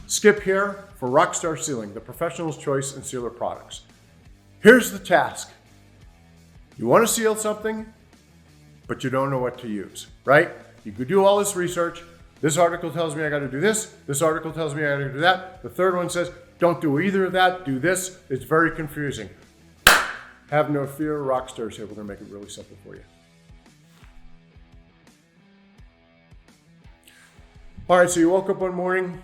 Skip here for Rockstar Sealing, the professional's choice in sealer products. Here's the task. You want to seal something, but you don't know what to use, right? You could do all this research. This article tells me I got to do this. This article tells me I got to do that. The third one says, don't do either of that, do this. It's very confusing. Have no fear, Rockstar's here. We're going to make it really simple for you. All right, so you woke up one morning,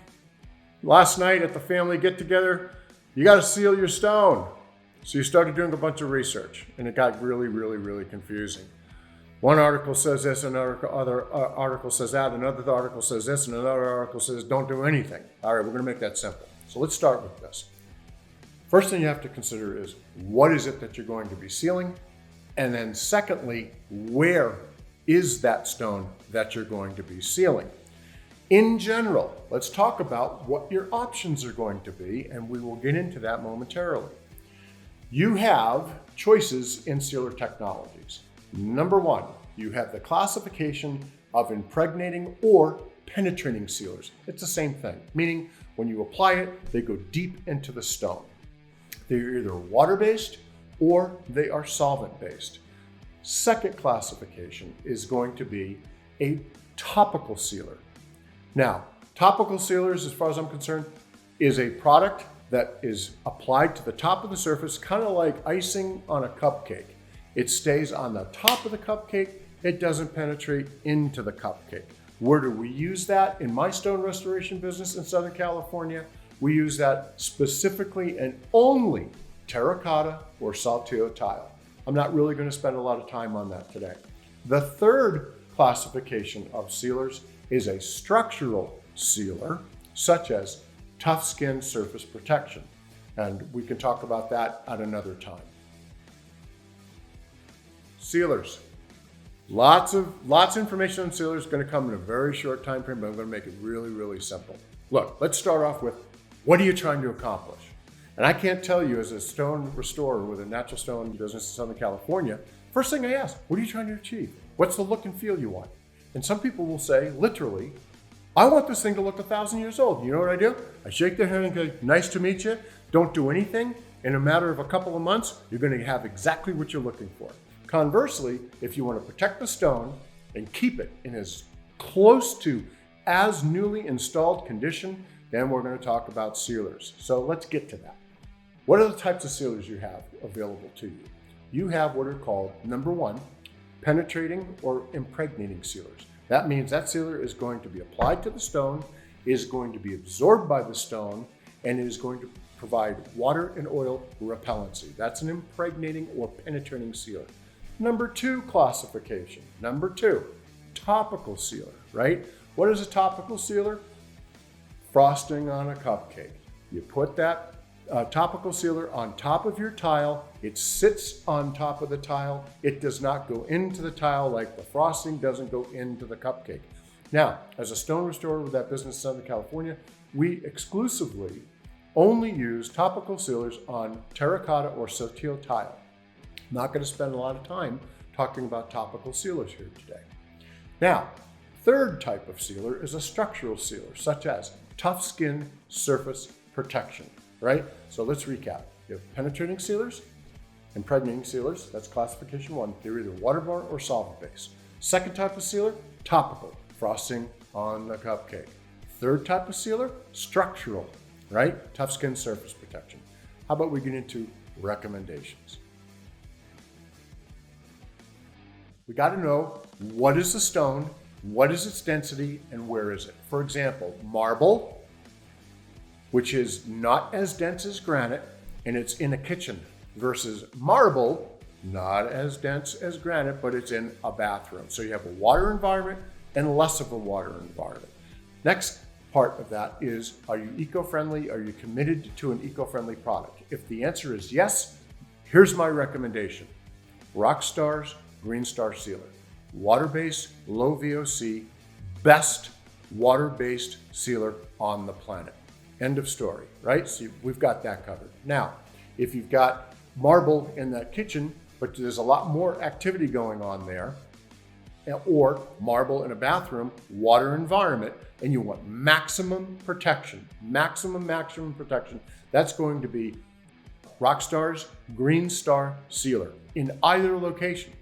last night at the family get-together, you got to seal your stone. So you started doing a bunch of research, and it got really, really, really confusing. One article says this, another article says that, another article says this, and another article says don't do anything. All right, we're going to make that simple. So let's start with this. First thing you have to consider is what is it that you're going to be sealing? And then secondly, where is that stone that you're going to be sealing? In general, let's talk about what your options are going to be, and we will get into that momentarily. You have choices in sealer technologies. Number one, you have the classification of impregnating or penetrating sealers. It's the same thing, meaning when you apply it, they go deep into the stone. They're either water-based or they are solvent-based. Second classification is going to be a topical sealer. Now, topical sealers, as far as I'm concerned, is a product that is applied to the top of the surface, kind of like icing on a cupcake. It stays on the top of the cupcake. It doesn't penetrate into the cupcake. Where do we use that? In my stone restoration business in Southern California, we use that specifically and only terracotta or saltillo tile. I'm not really going to spend a lot of time on that today. The third classification of sealers is a structural sealer, such as tough skin surface protection. And we can talk about that at another time. Sealers. Lots of information on sealers is going to come in a very short time frame, but I'm going to make it really, really simple. Look, let's start off with, what are you trying to accomplish? And I can't tell you, as a stone restorer with a natural stone business in Southern California, first thing I ask, what are you trying to achieve? What's the look and feel you want? And some people will say, literally, I want this thing to look 1,000 years old. You know what I do? I shake their hand and go, nice to meet you. Don't do anything. In a matter of a couple of months, you're going to have exactly what you're looking for. Conversely, if you want to protect the stone and keep it in as close to as newly installed condition, then we're going to talk about sealers. So let's get to that. What are the types of sealers you have available to you? You have what are called, number one, penetrating or impregnating sealers. That means that sealer is going to be applied to the stone, is going to be absorbed by the stone, and is going to provide water and oil repellency. That's an impregnating or penetrating sealer. Number two classification. Number two, topical sealer, right? What is a topical sealer? Frosting on a cupcake. You put that topical sealer on top of your tile. It sits on top of the tile. It does not go into the tile like the frosting doesn't go into the cupcake. Now, as a stone restorer with that business in Southern California, we exclusively only use topical sealers on terracotta or saltillo tile. I'm not going to spend a lot of time talking about topical sealers here today. Now, third type of sealer is a structural sealer, such as tough skin surface protection, right? So let's recap. You have penetrating sealers, impregnating sealers, that's classification one. They're either waterborne or solvent-based. Second type of sealer, topical, frosting on the cupcake. Third type of sealer, structural, right? Tough skin surface protection. How about we get into recommendations? We got to know, what is the stone, what is its density, and where is it? For example, marble, which is not as dense as granite, and it's in a kitchen, versus marble, not as dense as granite, but it's in a bathroom. So you have a water environment and less of a water environment. Next part of that is, are you eco-friendly? Are you committed to an eco-friendly product? If the answer is yes, here's my recommendation. Rockstar's Green Star Sealer. Water-based, low VOC, best water-based sealer on the planet. End of story, right? So we've got that covered. Now, if you've got marble in that kitchen, but there's a lot more activity going on there, or marble in a bathroom, water environment, and you want maximum protection, maximum protection, that's going to be Rockstar's Green Star Sealer in either location.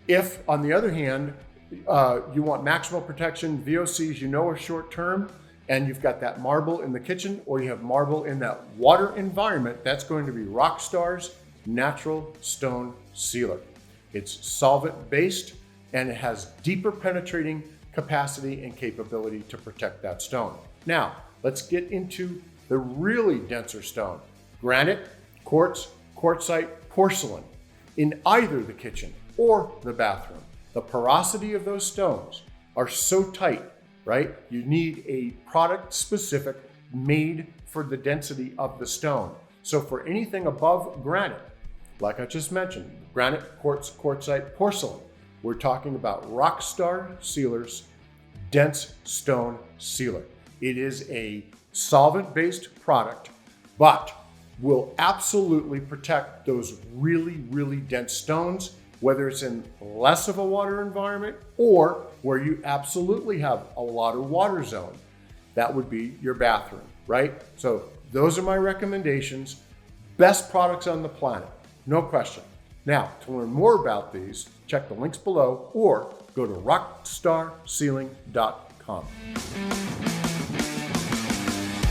If, on the other hand, you want maximal protection, VOCs you know are short term, and you've got that marble in the kitchen or you have marble in that water environment, that's going to be Rockstar's Natural Stone Sealer. It's solvent based and it has deeper penetrating capacity and capability to protect that stone. Now, let's get into the really denser stone. Granite, quartz, quartzite, porcelain in either the kitchen or the bathroom. The porosity of those stones are so tight, right? You need a product specific made for the density of the stone. So for anything above granite, like I just mentioned, granite, quartz, quartzite, porcelain, we're talking about Rockstar Sealer's Dense Stone Sealer. It is a solvent-based product, but will absolutely protect those really, really dense stones, whether it's in less of a water environment or where you absolutely have a lot of water zone. That would be your bathroom, right? So those are my recommendations. Best products on the planet, no question. Now, to learn more about these, check the links below or go to rockstarsealing.com.